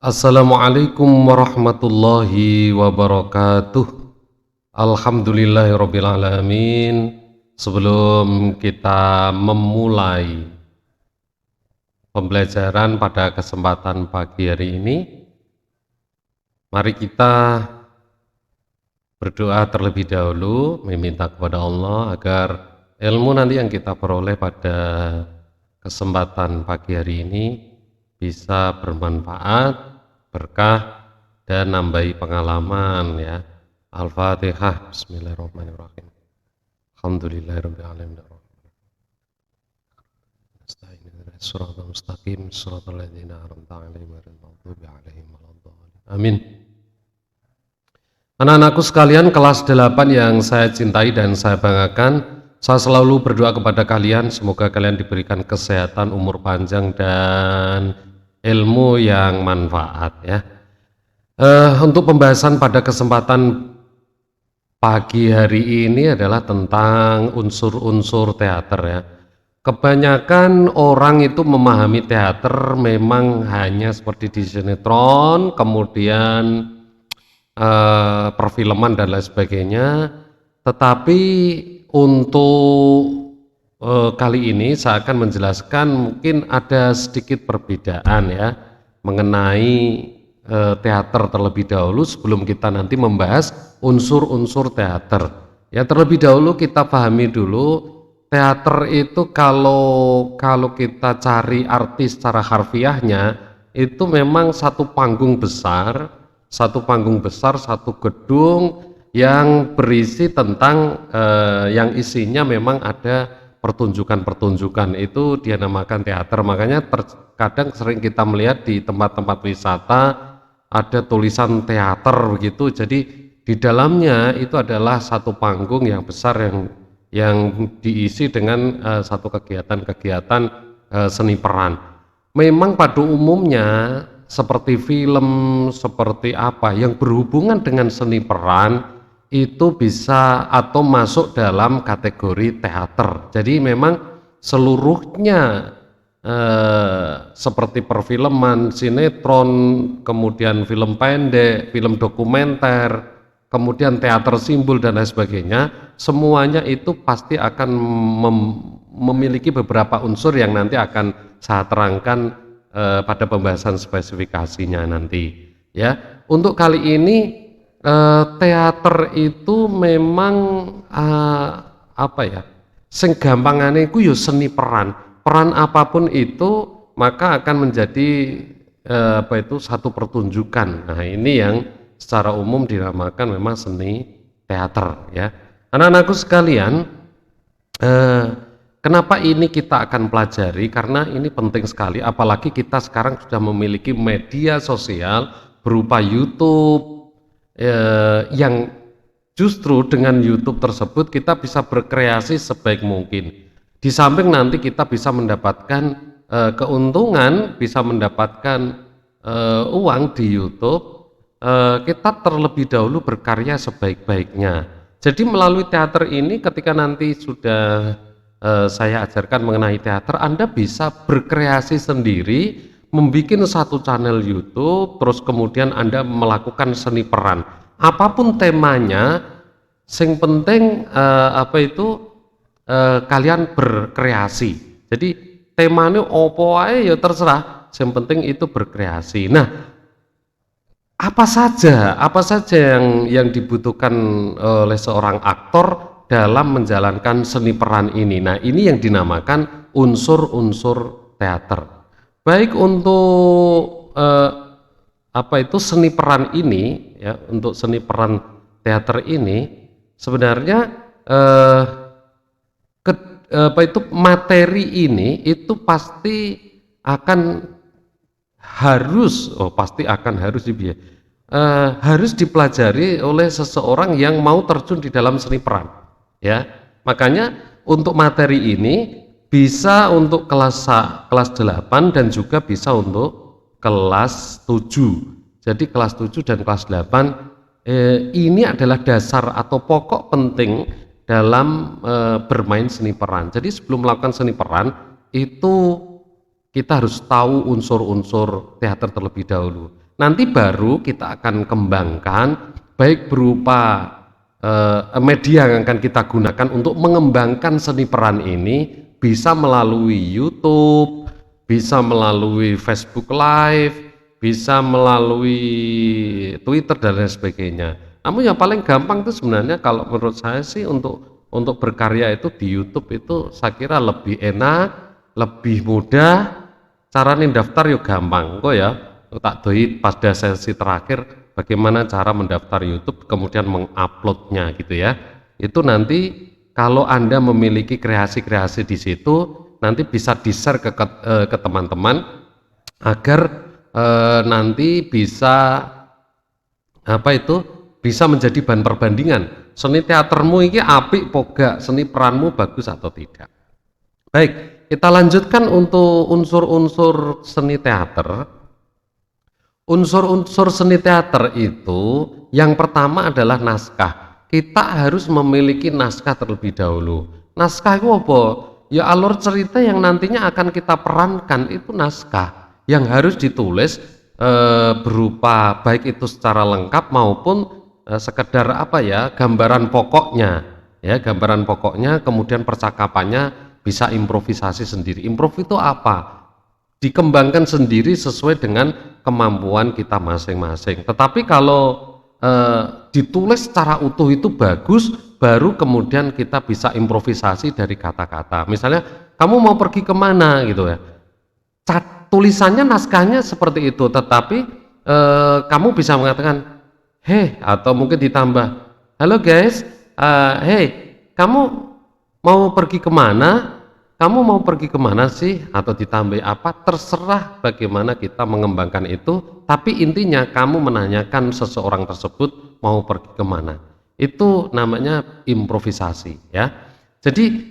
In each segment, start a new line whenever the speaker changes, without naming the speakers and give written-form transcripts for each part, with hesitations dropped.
Assalamualaikum warahmatullahi wabarakatuh. Alhamdulillahirabbil alamin. Sebelum kita memulai pembelajaran pada kesempatan pagi hari ini, mari kita berdoa terlebih dahulu, meminta kepada Allah agar ilmu nanti yang kita peroleh pada kesempatan pagi hari ini bisa bermanfaat, berkah, dan nambahi pengalaman ya. Al-Fatihah. Bismillahirrahmanirrahim. Alhamdulillahirabbil alamin. Shiratal mustaqim, shiratal ladzina an'amta 'alaihim ghairil maghdubi 'alaihim waladdallin. Amin. Anak-anakku sekalian kelas 8 yang saya cintai dan saya banggakan, saya selalu berdoa kepada kalian semoga kalian diberikan kesehatan, umur panjang, dan ilmu yang manfaat ya. Untuk pembahasan pada kesempatan pagi hari ini adalah tentang unsur-unsur teater ya. Kebanyakan orang itu memahami teater memang hanya seperti di sinetron, kemudian perfilman dan lain sebagainya. Tetapi untuk kali ini saya akan menjelaskan mungkin ada sedikit perbedaan ya mengenai teater terlebih dahulu sebelum kita nanti membahas unsur-unsur teater. Ya, terlebih dahulu kita pahami dulu teater itu kalau kita cari arti secara harfiahnya itu memang satu panggung besar, satu gedung yang berisi tentang yang isinya memang ada pertunjukan-pertunjukan, itu dia namakan teater. Makanya terkadang sering kita melihat di tempat-tempat wisata ada tulisan teater begitu. Jadi di dalamnya itu adalah satu panggung yang besar yang diisi dengan satu kegiatan-kegiatan seni peran. Memang pada umumnya seperti film, seperti apa yang berhubungan dengan seni peran itu bisa atau masuk dalam kategori teater. Jadi memang seluruhnya seperti perfilman, sinetron, kemudian film pendek, film dokumenter, kemudian teater simbol dan lain sebagainya, semuanya itu pasti akan memiliki beberapa unsur yang nanti akan saya terangkan pada pembahasan spesifikasinya nanti ya. Untuk kali ini teater itu memang apa ya, sing gampangane iku ya seni peran. Peran apapun itu maka akan menjadi satu pertunjukan. Nah, ini yang secara umum dinamakan memang seni teater ya. Anak-anakku sekalian, kenapa ini kita akan pelajari? Karena ini penting sekali, apalagi kita sekarang sudah memiliki media sosial berupa YouTube, yang justru dengan YouTube tersebut kita bisa berkreasi sebaik mungkin. Di samping nanti kita bisa mendapatkan keuntungan, bisa mendapatkan uang di YouTube, kita terlebih dahulu berkarya sebaik-baiknya. Jadi melalui teater ini ketika nanti sudah saya ajarkan mengenai teater, Anda bisa berkreasi sendiri, membuat satu channel YouTube, terus kemudian Anda melakukan seni peran. Apapun temanya, sing penting kalian berkreasi. Jadi temanya opo ae ya terserah, yang penting itu berkreasi. Nah, apa saja yang dibutuhkan oleh seorang aktor dalam menjalankan seni peran ini? Nah, ini yang dinamakan unsur-unsur teater. Baik untuk seni peran ini ya, untuk seni peran teater ini sebenarnya materi ini itu pasti akan harus dipelajari oleh seseorang yang mau terjun di dalam seni peran ya. Makanya untuk materi ini bisa untuk kelas 8 dan juga bisa untuk kelas 7. Jadi kelas 7 dan kelas 8 ini adalah dasar atau pokok penting dalam bermain seni peran. Jadi sebelum melakukan seni peran itu kita harus tahu unsur-unsur teater terlebih dahulu. nanti baru kita akan kembangkan baik berupa media yang akan kita gunakan untuk mengembangkan seni peran ini, bisa melalui YouTube, bisa melalui Facebook Live, bisa melalui Twitter dan lain sebagainya. Namun yang paling gampang itu sebenarnya kalau menurut saya sih untuk berkarya itu di YouTube itu saya kira lebih enak, lebih mudah. Caranya daftar yuk gampang kok ya. Tak doi pada sesi terakhir bagaimana cara mendaftar YouTube kemudian menguploadnya gitu ya. Itu nanti kalau Anda memiliki kreasi-kreasi di situ nanti bisa di-share ke teman-teman agar nanti bisa apa itu bisa menjadi bahan perbandingan. Seni teatermu ini apik poga, seni peranmu bagus atau tidak. Baik, kita lanjutkan untuk unsur-unsur seni teater. Unsur-unsur seni teater itu yang pertama adalah naskah. Kita harus memiliki naskah terlebih dahulu. Naskah itu apa? Ya alur cerita yang nantinya akan kita perankan itu naskah yang harus ditulis berupa baik itu secara lengkap maupun sekedar apa ya gambaran pokoknya ya gambaran pokoknya, kemudian percakapannya bisa improvisasi sendiri. Improv itu apa? Dikembangkan sendiri sesuai dengan kemampuan kita masing-masing. Tetapi kalau ditulis secara utuh itu bagus, baru kemudian kita bisa improvisasi dari kata-kata. Misalnya kamu mau pergi kemana gitu ya, tulisannya naskahnya seperti itu, tetapi kamu bisa mengatakan hei, atau mungkin ditambah halo guys, hei kamu mau pergi kemana? Kamu mau pergi kemana sih? Atau ditambah apa? Terserah bagaimana kita mengembangkan itu, tapi intinya kamu menanyakan seseorang tersebut mau pergi kemana. Itu namanya improvisasi ya. Jadi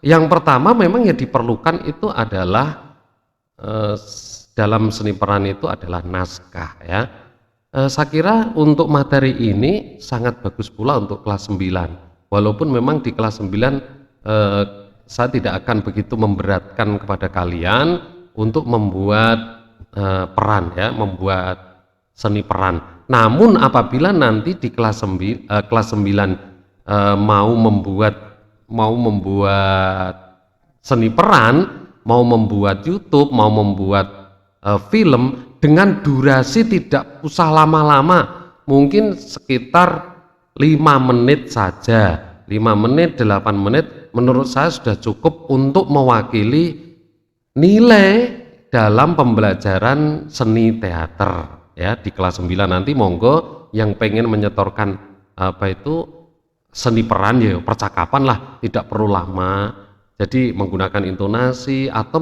yang pertama memang yang diperlukan itu adalah dalam seni peran itu adalah naskah ya. Saya kira untuk materi ini sangat bagus pula untuk kelas 9. Walaupun memang di kelas 9 saya tidak akan begitu memberatkan kepada kalian untuk membuat peran ya, membuat seni peran. Namun apabila nanti di kelas 9 mau membuat seni peran, mau membuat YouTube, mau membuat film dengan durasi tidak usah lama-lama, mungkin sekitar 5 menit saja. 5 menit, 8 menit menurut saya sudah cukup untuk mewakili nilai dalam pembelajaran seni teater ya di kelas 9. Nanti monggo yang pengen menyetorkan apa itu seni peran ya percakapan lah, tidak perlu lama. Jadi menggunakan intonasi atau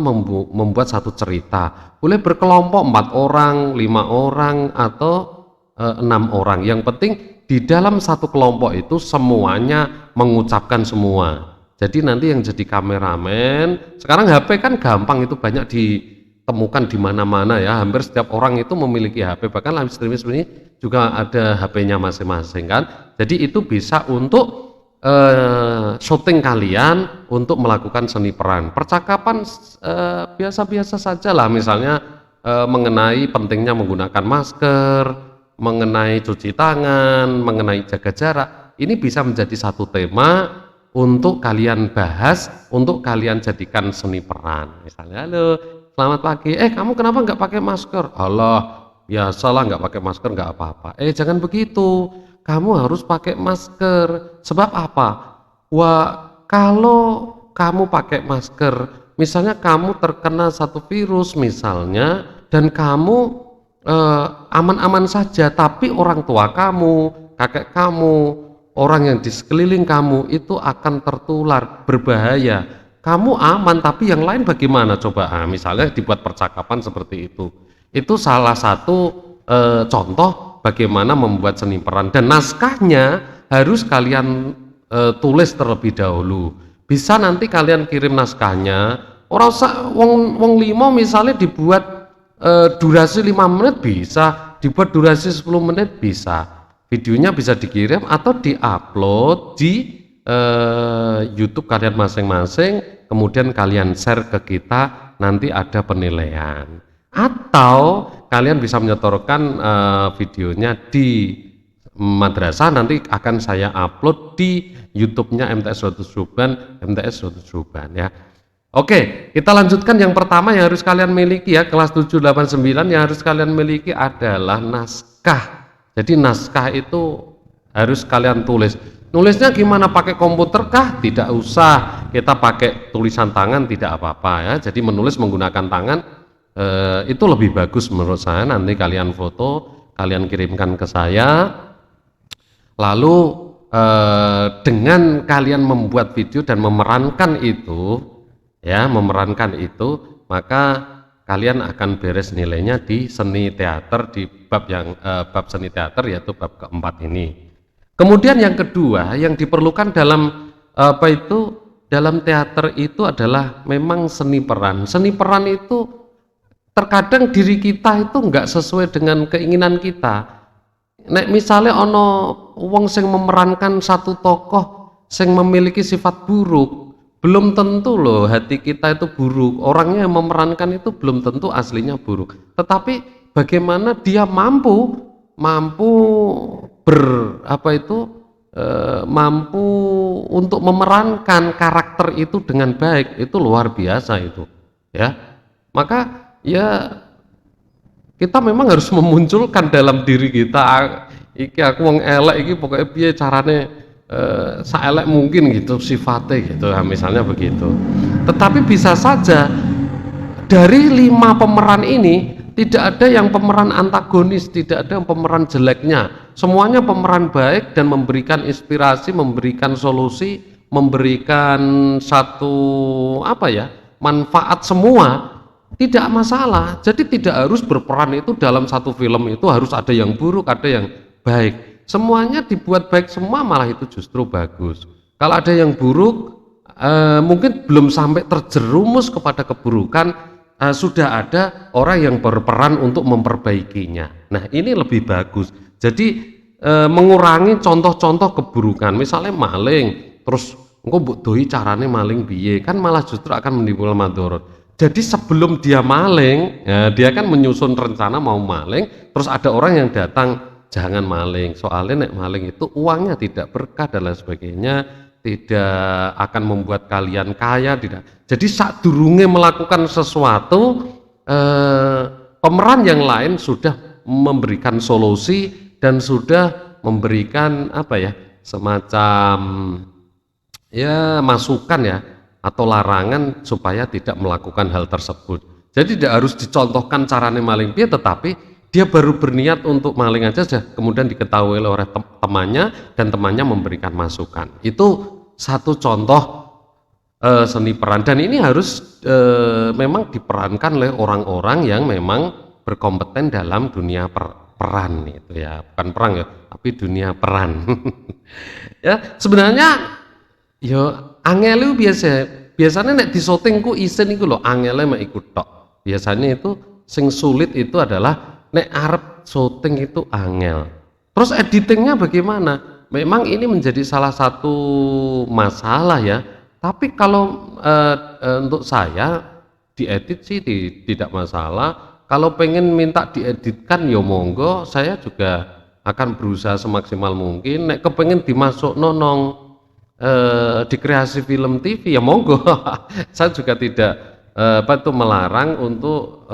membuat satu cerita. Boleh berkelompok 4 orang, 5 orang atau 6 orang. Yang penting di dalam satu kelompok itu semuanya mengucapkan semua. Jadi nanti yang jadi kameramen, sekarang HP kan gampang, itu banyak ditemukan di mana-mana ya. Hampir setiap orang itu memiliki HP, bahkan live streaming ini juga ada HP-nya masing-masing kan. Jadi itu bisa untuk syuting kalian untuk melakukan seni peran. Percakapan biasa-biasa saja lah, misalnya mengenai pentingnya menggunakan masker, mengenai cuci tangan, mengenai jaga jarak. Ini bisa menjadi satu tema untuk kalian bahas, untuk kalian jadikan seni peran. Misalnya, halo, selamat pagi. Kamu kenapa nggak pakai masker? Allah, biasalah nggak pakai masker nggak apa-apa. Jangan begitu. Kamu harus pakai masker. Sebab apa? Wah, kalau kamu pakai masker, misalnya kamu terkena satu virus misalnya, dan kamu aman-aman saja, tapi orang tua kamu, kakek kamu, orang yang di sekeliling kamu itu akan tertular, berbahaya. Kamu aman, tapi yang lain bagaimana coba? Misalnya dibuat percakapan seperti itu. Itu salah satu contoh bagaimana membuat seni peran, dan naskahnya harus kalian tulis terlebih dahulu. Bisa nanti kalian kirim naskahnya. Orang wong limo misalnya dibuat durasi 5 menit bisa, dibuat durasi 10 menit bisa. Videonya bisa dikirim atau diupload di YouTube kalian masing-masing, kemudian kalian share ke kita, nanti ada penilaian. Atau kalian bisa menyetorkan videonya di madrasah, nanti akan saya upload di YouTube-nya MTS Rotus Ruban, MTS Rotus Ruban ya. Oke, kita lanjutkan. Yang pertama yang harus kalian miliki ya, kelas 789 yang harus kalian miliki adalah naskah. Jadi naskah itu harus kalian tulis. Nulisnya gimana? Pakai komputer kah? Tidak usah. Kita pakai tulisan tangan tidak apa-apa ya. Jadi menulis menggunakan tangan itu lebih bagus menurut saya. Nanti kalian foto, kalian kirimkan ke saya. Lalu dengan kalian membuat video dan memerankan itu, ya, maka kalian akan beres nilainya di seni teater, di bab yang bab seni teater, yaitu bab keempat ini. Kemudian yang kedua yang diperlukan dalam dalam teater itu adalah memang seni peran. Seni peran itu terkadang diri kita itu enggak sesuai dengan keinginan kita. Nek misalnya ono wong sing memerankan satu tokoh sing memiliki sifat buruk, belum tentu loh hati kita itu buruk. Orangnya yang memerankan itu belum tentu aslinya buruk. Tetapi bagaimana dia mampu mampu untuk memerankan karakter itu dengan baik, itu luar biasa itu ya. Maka ya kita memang harus memunculkan dalam diri kita, iki aku wong elek iki pokoknya piye carane saelek mungkin gitu sifatnya gitu, nah, misalnya begitu. Tetapi bisa saja dari 5 pemeran ini tidak ada yang pemeran antagonis, tidak ada yang pemeran jeleknya, semuanya pemeran baik dan memberikan inspirasi, memberikan solusi, memberikan satu manfaat semua. Tidak masalah. Jadi tidak harus berperan itu dalam satu film itu harus ada yang buruk, ada yang baik. Semuanya dibuat baik semua, malah itu justru bagus. Kalau ada yang buruk, mungkin belum sampai terjerumus kepada keburukan, sudah ada orang yang berperan untuk memperbaikinya. Nah, ini lebih bagus. Jadi mengurangi contoh-contoh keburukan. Misalnya maling, terus engko mbok doi carane maling piye, kan malah justru akan menimbulkan madharat. Jadi sebelum dia maling, ya, dia kan menyusun rencana mau maling, terus ada orang yang datang, jangan maling, soalnya nek maling itu uangnya tidak berkah dan lain sebagainya, tidak akan membuat kalian kaya, tidak. Jadi saat durunge melakukan sesuatu, pemeran yang lain sudah memberikan solusi dan sudah memberikan semacam ya masukan ya, atau larangan supaya tidak melakukan hal tersebut. Jadi tidak harus dicontohkan caranya maling piye, tetapi dia baru berniat untuk maling aja sudah kemudian diketahui oleh temannya dan temannya memberikan masukan. Itu satu contoh seni peran, dan ini harus memang diperankan oleh orang-orang yang memang berkompeten dalam dunia peran itu ya, bukan perang ya, tapi dunia peran. Ya, sebenarnya yo angel itu biasanya nek di syuting ku isin iku lho, angele mek iku tok. Biasanya itu sing sulit itu adalah nek arep syuting itu angel. Terus editingnya bagaimana? Memang ini menjadi salah satu masalah ya. Tapi kalau untuk saya diedit sih tidak masalah. Kalau pengen minta dieditkan ya monggo, saya juga akan berusaha semaksimal mungkin. Nek kepengen dimasuk nonong di kreasi film TV ya monggo. Saya juga tidak melarang untuk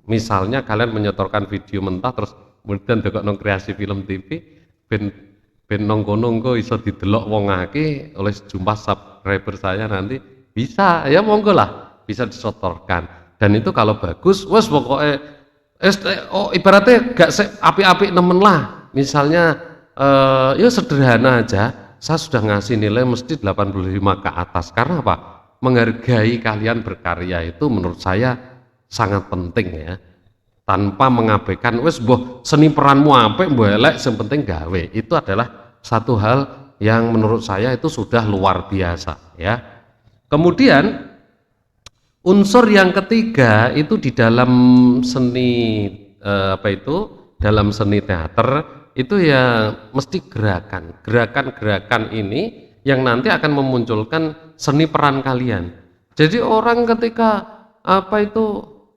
misalnya kalian menyetorkan video mentah terus kemudian dekok nong kreasi film TV ben nongko iso didelok wong akeh oleh jumlah subscriber saya, nanti bisa ya monggo lah, bisa disetorkan. Dan itu kalau bagus wes pokoknya ibaratnya gak api-api nemen lah, misalnya ya sederhana aja. Saya sudah ngasih nilai mesti 85 ke atas. Karena apa? Menghargai kalian berkarya itu menurut saya sangat penting ya. Tanpa mengabaikan wes boh seni peranmu apik mbok elek, yang penting gawe. Itu adalah satu hal yang menurut saya itu sudah luar biasa ya. Kemudian unsur yang ketiga itu di dalam seni dalam seni teater itu ya mesti gerakan ini yang nanti akan memunculkan seni peran kalian. Jadi orang ketika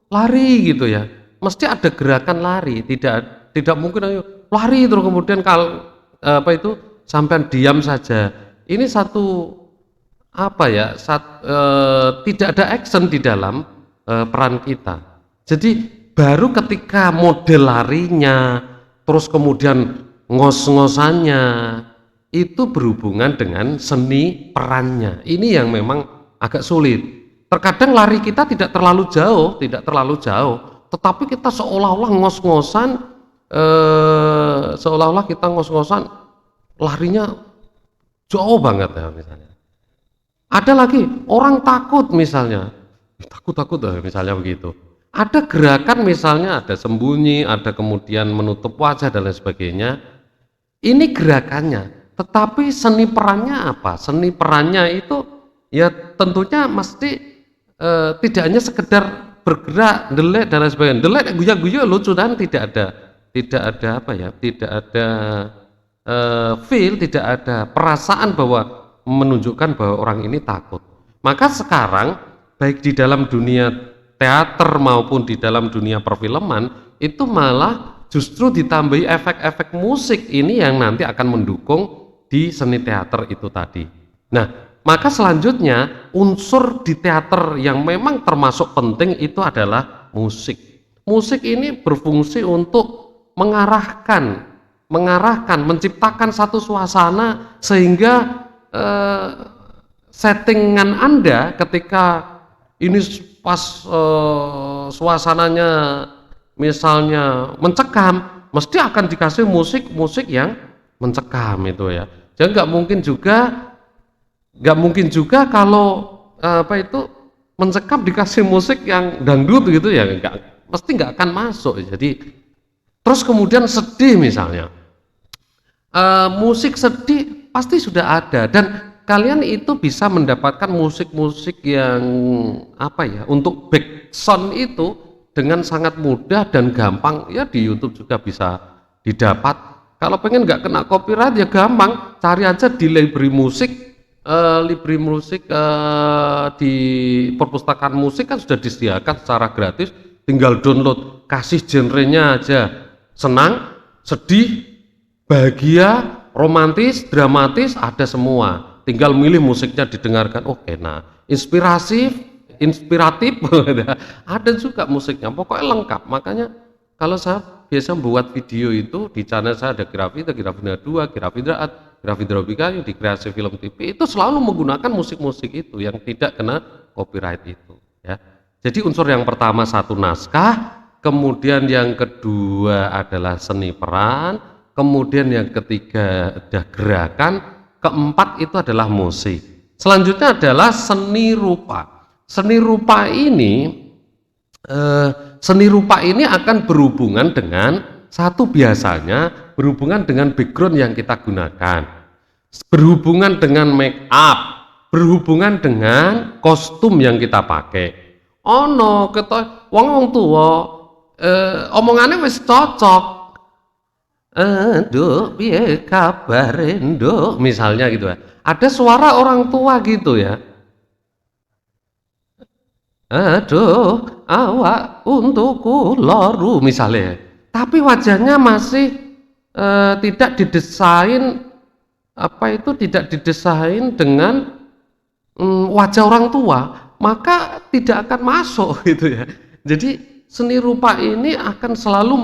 lari gitu ya, mesti ada gerakan lari, tidak mungkin ayo lari terus kemudian sampai diam saja. Ini satu tidak ada action di dalam peran kita. Jadi baru ketika model larinya, terus kemudian ngos-ngosannya, itu berhubungan dengan seni perannya. Ini yang memang agak sulit. Terkadang lari kita tidak terlalu jauh, tetapi kita seolah-olah ngos-ngosan, larinya jauh banget ya misalnya. Ada lagi orang takut misalnya, misalnya begitu. Ada gerakan misalnya, ada sembunyi, ada kemudian menutup wajah dan lain sebagainya. Ini gerakannya, tetapi seni perannya apa? Seni perannya itu ya tentunya mesti tidak hanya sekedar bergerak, ndelik dan lain sebagainya. Ndelik guya-guya lucu dan tidak ada feel, tidak ada perasaan bahwa menunjukkan bahwa orang ini takut. Maka sekarang baik di dalam dunia teater maupun di dalam dunia perfilman itu malah justru ditambahi efek-efek musik ini yang nanti akan mendukung di seni teater itu tadi. Nah, maka selanjutnya unsur di teater yang memang termasuk penting itu adalah musik. Musik ini berfungsi untuk mengarahkan, menciptakan satu suasana sehingga settingan Anda ketika ini pas suasananya misalnya mencekam, mesti akan dikasih musik yang mencekam itu ya. Jadi nggak mungkin juga kalau mencekam dikasih musik yang dangdut gitu ya, mesti nggak akan masuk. Jadi terus kemudian sedih misalnya, musik sedih pasti sudah ada dan kalian itu bisa mendapatkan musik-musik yang untuk backsound itu dengan sangat mudah dan gampang ya, di YouTube juga bisa didapat. Kalau pengen nggak kena copyright ya gampang, cari aja di library musik di perpustakaan musik kan sudah disediakan secara gratis, tinggal download, kasih genrenya aja, senang, sedih, bahagia, romantis, dramatis, ada semua, tinggal milih musiknya didengarkan. Oke, nah inspiratif ada juga musiknya, pokoknya lengkap. Makanya kalau saya biasa membuat video itu di channel saya ada Grafindra 2, Grafindra Bika yang di Kreasi Film TV, itu selalu menggunakan musik-musik itu yang tidak kena copyright itu ya. Jadi unsur yang pertama satu naskah, kemudian yang kedua adalah seni peran, kemudian yang ketiga ada gerakan, keempat itu adalah musik. Selanjutnya adalah seni rupa. Seni rupa ini akan berhubungan dengan biasanya berhubungan dengan background yang kita gunakan, berhubungan dengan make up, berhubungan dengan kostum yang kita pakai. Ono kita wong tua omongannya wis cocok. Nduk piye kabare nduk misalnya gitu ya. Ada suara orang tua gitu ya. Aduh, awak untukku loru misalnya. Tapi wajahnya masih tidak didesain dengan wajah orang tua, maka tidak akan masuk gitu ya. Jadi seni rupa ini akan selalu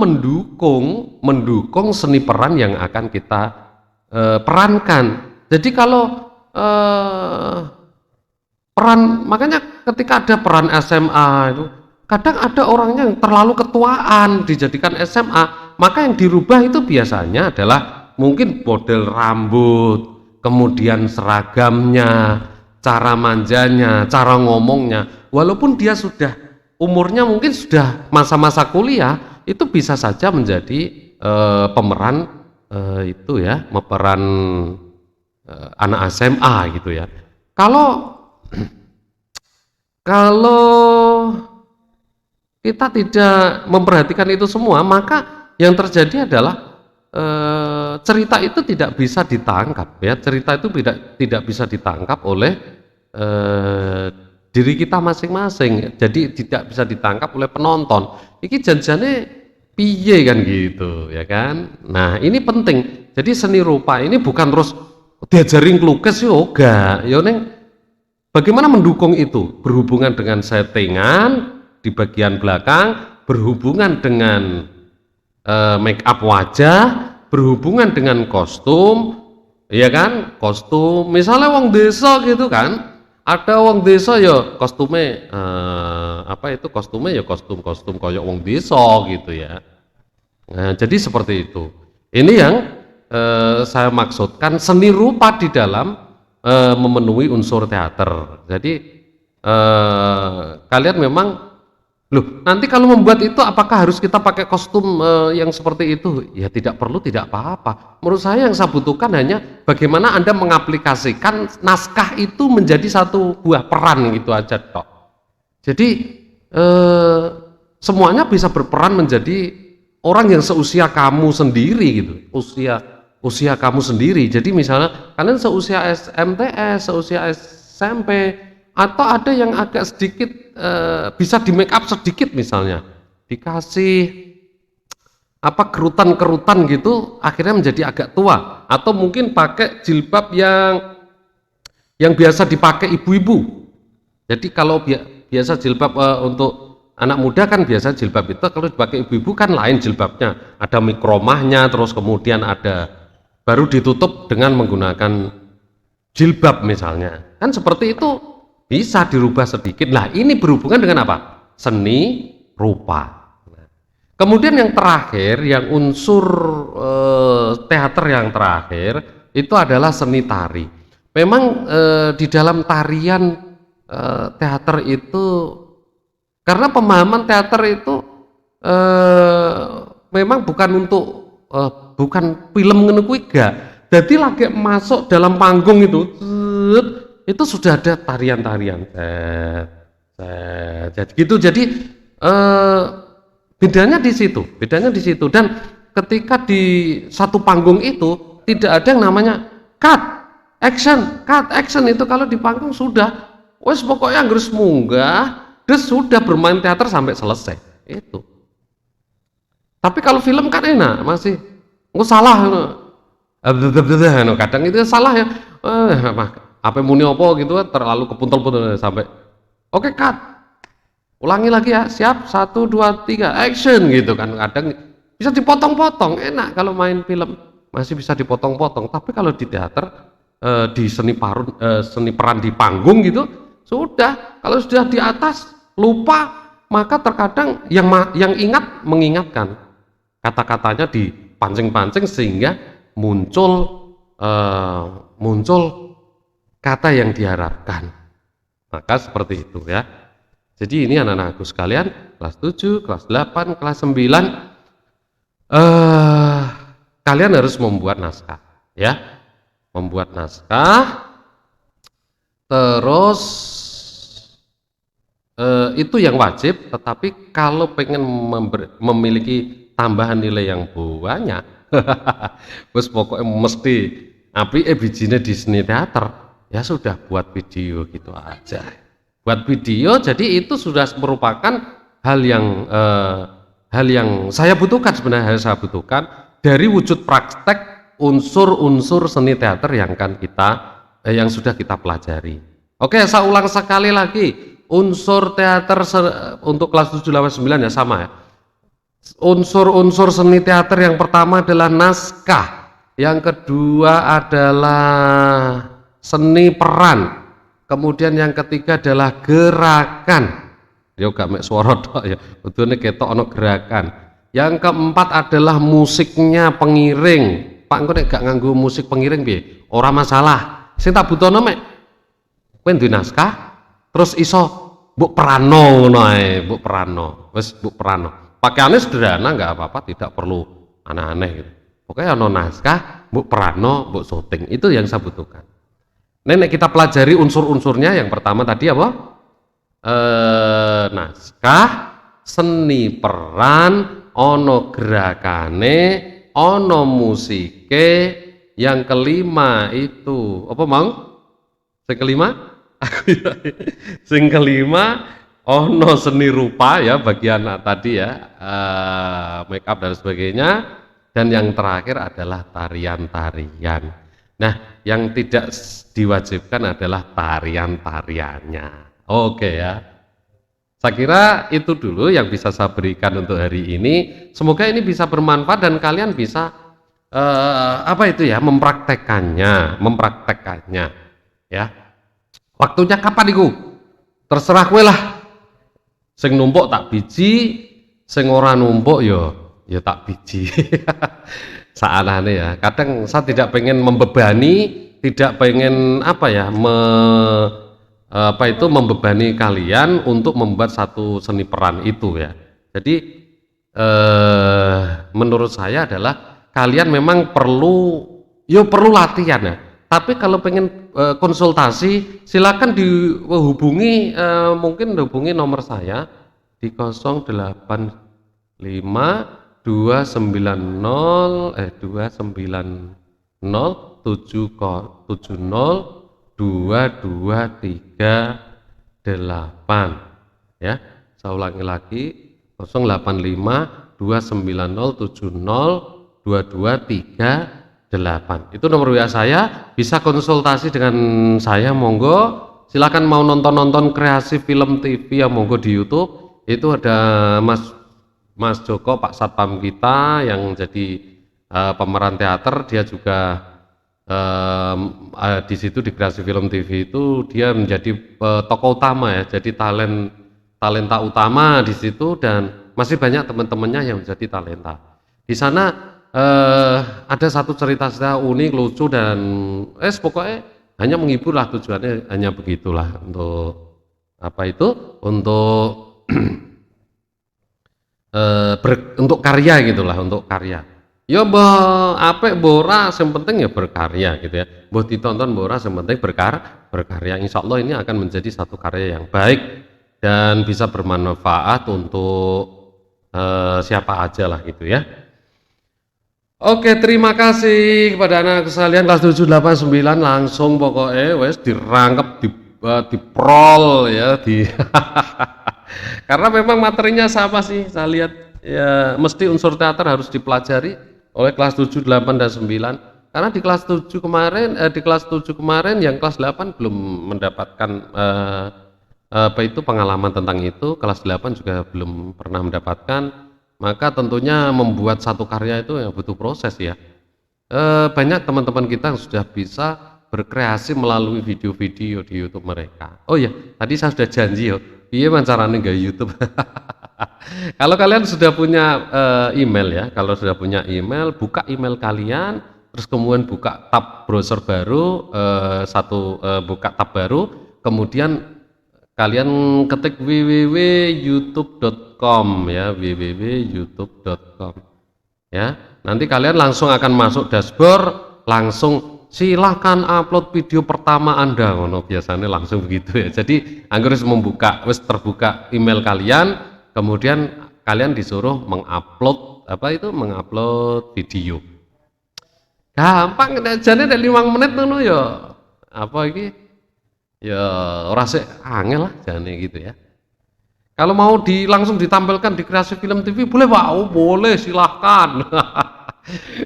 mendukung seni peran yang akan kita perankan. Jadi kalau makanya ketika ada peran SMA itu kadang ada orangnya yang terlalu ketuaan dijadikan SMA, maka yang dirubah itu biasanya adalah mungkin model rambut, kemudian seragamnya, cara manjanya, cara ngomongnya. Walaupun dia sudah umurnya mungkin sudah masa-masa kuliah, itu bisa saja menjadi pemeran pemeran anak SMA gitu ya. Kalau kita tidak memperhatikan itu semua, maka yang terjadi adalah cerita itu tidak bisa ditangkap ya. Cerita itu tidak bisa ditangkap oleh diri kita masing-masing, jadi tidak bisa ditangkap oleh penonton. Iki janjane piye kan gitu ya kan. Nah ini penting, jadi seni rupa ini bukan terus diajarin ngelukis yoga ya neng, bagaimana mendukung itu berhubungan dengan settingan di bagian belakang, berhubungan dengan make up wajah, berhubungan dengan kostum, ya kan, kostum misalnya wong desa gitu kan, ada wong desa ya kostumnya apa itu kostumnya ya kostum koyok wong desa gitu ya. Nah, jadi seperti itu. Ini yang saya maksudkan seni rupa di dalam memenuhi unsur teater. Jadi kalian memang, loh nanti kalau membuat itu apakah harus kita pakai kostum yang seperti itu? Ya tidak perlu, tidak apa-apa. Menurut saya yang saya butuhkan hanya bagaimana Anda mengaplikasikan naskah itu menjadi satu buah peran gitu aja toh. Jadi semuanya bisa berperan menjadi orang yang seusia kamu sendiri gitu, usia kamu sendiri. Jadi misalnya kalian seusia SMTS, seusia SMP, atau ada yang agak sedikit bisa di make up sedikit misalnya, dikasih apa kerutan-kerutan gitu, akhirnya menjadi agak tua, atau mungkin pakai jilbab yang biasa dipakai ibu-ibu. Jadi kalau biasa jilbab untuk anak muda kan biasa jilbab itu kalau dipakai ibu-ibu kan lain jilbabnya, ada mikromahnya, terus kemudian ada baru ditutup dengan menggunakan jilbab misalnya, kan seperti itu bisa dirubah sedikit. Nah ini berhubungan dengan apa? Seni rupa. Kemudian yang terakhir, yang unsur teater yang terakhir itu adalah seni tari. Memang di dalam tarian teater itu, karena pemahaman teater itu memang bukan untuk bukan film ngono kuwi gak. Jadi lagi masuk dalam panggung itu sudah ada tarian-tarian. Jadi gitu. Jadi bedanya di situ, dan ketika di satu panggung itu tidak ada yang namanya cut action itu kalau di panggung sudah wes pokoknya harus munggah terus sudah bermain teater sampai selesai itu. Tapi kalau film kan enak, masih nggak salah kadang itu salah ya, apa muni opo gitu terlalu kepuntel-puntel sampai oke cut, ulangi lagi ya, siap 1 2 3 action gitu kan. Kadang bisa dipotong-potong, enak kalau main film masih bisa dipotong-potong. Tapi kalau di teater di seni peran di panggung gitu sudah, kalau sudah di atas lupa, maka terkadang yang ingat mengingatkan, kata-katanya dipancing-pancing sehingga muncul kata yang diharapkan. Maka seperti itu ya. Jadi ini anak-anakku sekalian, kelas 7, kelas 8, kelas 9, kalian harus membuat naskah ya. Membuat naskah, terus itu yang wajib. Tetapi kalau pengen memiliki tambahan nilai yang banyak terus pokoknya mesti api bijine di seni teater, ya sudah buat video gitu aja, buat video. Jadi itu sudah merupakan hal yang saya butuhkan sebenarnya, saya butuhkan dari wujud praktek unsur-unsur seni teater yang yang sudah kita pelajari. Oke, saya ulang sekali lagi. Unsur teater untuk kelas 7, 8, 9 ya sama ya. Unsur-unsur seni teater yang pertama adalah naskah, yang kedua adalah seni peran, kemudian yang ketiga adalah gerakan. Yo gak mek swara tok ya, kudune ketok ana gerakan. Yang keempat adalah musiknya, pengiring. Pak engko nek gak nganggo musik pengiring piye? Ora masalah. Sing tak butuhno mek kowe duwe naskah, terus iso mbok perano ngono ae, mbok perano. Wis mbok perano. Pakaiannya sederhana nggak apa-apa, tidak perlu aneh-aneh gitu. Pokoknya ono naskah, mbok perano, mbok syuting. Itu yang saya butuhkan. Nek kita pelajari unsur-unsurnya, yang pertama tadi apa? Naskah, seni peran, ono gerakane, ono musike, yang kelima itu apa mau? Yang kelima Aku ya. Sing kelima ono seni rupa ya bagian tadi ya make up dan sebagainya, dan yang terakhir adalah tarian-tarian. Nah, yang tidak diwajibkan adalah tarian-tariannya. Oke ya. Saya kira itu dulu yang bisa saya berikan untuk hari ini. Semoga ini bisa bermanfaat dan kalian bisa apa itu ya, mempraktekkannya ya. Waktunya kapan iku? Terserah kowe lah. Sing numpuk tak biji, sing ora numpuk ya tak biji. Saanane ya. Kadang saya tidak pengen membebani, tidak pengen apa ya, membebani kalian untuk membuat satu seni peran itu ya. Jadi menurut saya adalah kalian memang perlu latihan ya. Tapi kalau pengen konsultasi silakan dihubungi, mungkin hubungi nomor saya di 085 290 270 2238 ya. Saya ulangi lagi 085 290 270 2238. Itu nomor WA saya, bisa konsultasi dengan saya, monggo. Silakan mau nonton kreasi film TV yang monggo di YouTube. Itu ada Mas Joko, Pak Satpam kita yang jadi pemeran teater, dia juga di situ di kreasi film TV itu dia menjadi tokoh utama ya, jadi talenta utama di situ, dan masih banyak teman-temannya yang menjadi talenta. Di sana ada satu cerita unik, lucu, dan pokoknya hanya menghibur lah, tujuannya hanya begitulah, untuk apa itu, untuk untuk karya gitulah, untuk karya. Ya apik ora, yang penting ya berkarya gitu ya. Mbah ditonton ora, yang penting berkarya. Insya Allah ini akan menjadi satu karya yang baik dan bisa bermanfaat untuk siapa aja lah gitu ya. Oke, terima kasih kepada anak sekalian kelas 7, 8, 9, langsung pokoknya wes dirangkep, diprol ya, karena memang materinya sama sih, saya lihat ya, mesti unsur teater harus dipelajari oleh kelas 7, 8, dan 9, karena di kelas 7 kemarin yang kelas 8 belum mendapatkan pengalaman tentang itu, kelas 8 juga belum pernah mendapatkan. Maka tentunya membuat satu karya itu yang butuh proses ya. Banyak teman-teman kita yang sudah bisa berkreasi melalui video-video di YouTube mereka. Oh ya, tadi saya sudah janji yo, iya caranya nggak YouTube. Kalau kalian sudah punya email ya, kalau sudah punya email, buka email kalian, terus kemudian buka tab browser baru, buka tab baru, kemudian kalian ketik www.youtube.com ya, www.youtube.com ya. Nanti kalian langsung akan masuk dashboard, langsung silahkan upload video pertama Anda, ngono biasanya langsung begitu ya. Jadi anggur terbuka email kalian, kemudian kalian disuruh mengupload video. Gampang, jane nek 5 menit ngono ya. Apa iki? Ya ora sik angel lah jane gitu ya. Kalau mau langsung ditampilkan di kreasi film TV boleh Pak? Oh boleh, silahkan.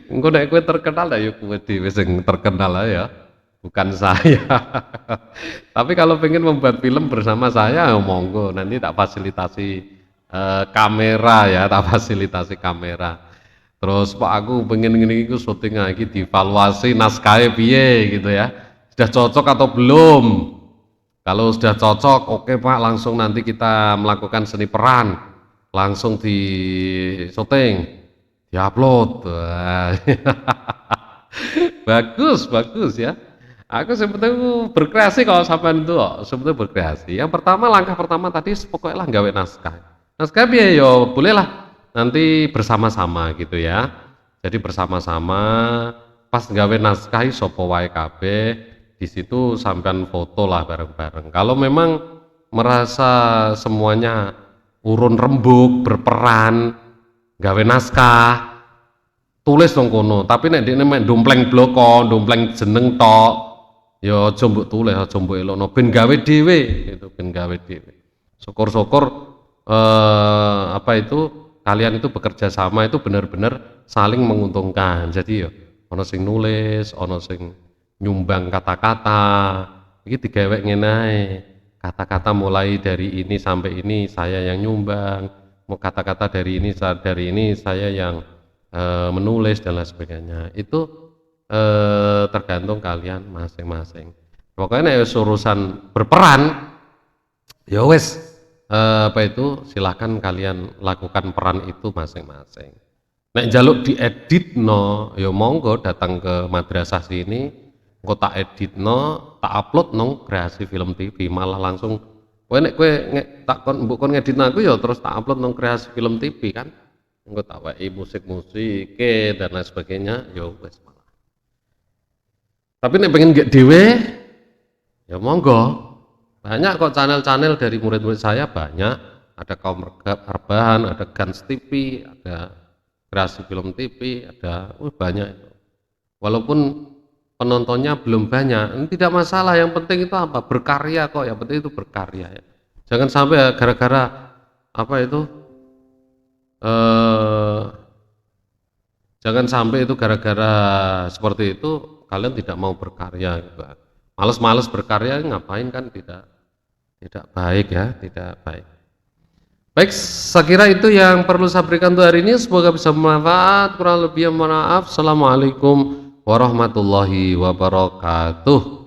Engko nek kowe terkenal ya kowe dhewe sing terkenal ya, bukan saya. Tapi kalau pengen membuat film bersama saya, monggo, nanti tak fasilitasi kamera ya, tak fasilitasi kamera. Terus Pak aku pengen ngene iki syuting lagi, dievaluasi naskahnya piye gitu ya. Sudah cocok atau belum? Kalau sudah cocok, oke Pak, langsung nanti kita melakukan seni peran, langsung di syuting, diupload. Bagus ya. Aku sebetulnya berkreasi kalau sampai itu, sebetulnya berkreasi. Yang pertama, langkah pertama tadi pokoknya lah gawe naskah. Naskah biar yo boleh lah nanti bersama-sama gitu ya. Jadi bersama-sama pas gawe naskah sapa wae kabeh. Di situ sampean foto lah bareng-bareng. Kalau memang merasa semuanya urun rembuk, berperan, gawe naskah, tulis dong kono. Tapi nek dene mek dompleng bloko, dompleng jeneng tok, Ya aja mbok tulis, aja mbok elokno ben gawe dhewe gitu, ben gawe dhewe. Syukur-syukur apa itu kalian itu bekerja sama itu benar-benar saling menguntungkan. Jadi ya ono sing nulis, ono sing nyumbang kata-kata. Iki digawe ngene ae. Kata-kata mulai dari ini sampai ini saya yang nyumbang. Mau kata-kata dari ini saya yang menulis dan lain sebagainya. Itu tergantung kalian masing-masing. Pokoknya nek urusan berperan, ya wes apa itu silahkan kalian lakukan peran itu masing-masing. Nek jaluk diedit no, ya monggo datang ke madrasah sini, engko tak edit no, tak upload nong Kreasi Film TV, malah langsung kowe nek kowe tak kon mbok kon ngedit aku ya terus tak upload nong Kreasi Film TV kan. Engko tak wae musik-musik dan lain sebagainya, ya wes. Tapi nek pengen gak dewe, ya monggo. Banyak kok channel-channel dari murid-murid saya banyak. Ada Kaum Rebahan, ada Gans TV, ada Kreasi Film TV, ada banyak itu. Walaupun penontonnya belum banyak, tidak masalah. Yang penting itu apa? Berkarya kok. Yang penting itu berkarya ya. Jangan sampai gara-gara apa itu? Jangan sampai itu gara-gara seperti itu kalian tidak mau berkarya gitu. Males-males berkarya ngapain kan tidak baik ya, tidak baik. Baik, saya kira itu yang perlu saya berikan untuk hari ini. Semoga bisa bermanfaat. Kurang lebih mohon maaf. Assalamualaikum warahmatullahi wabarakatuh.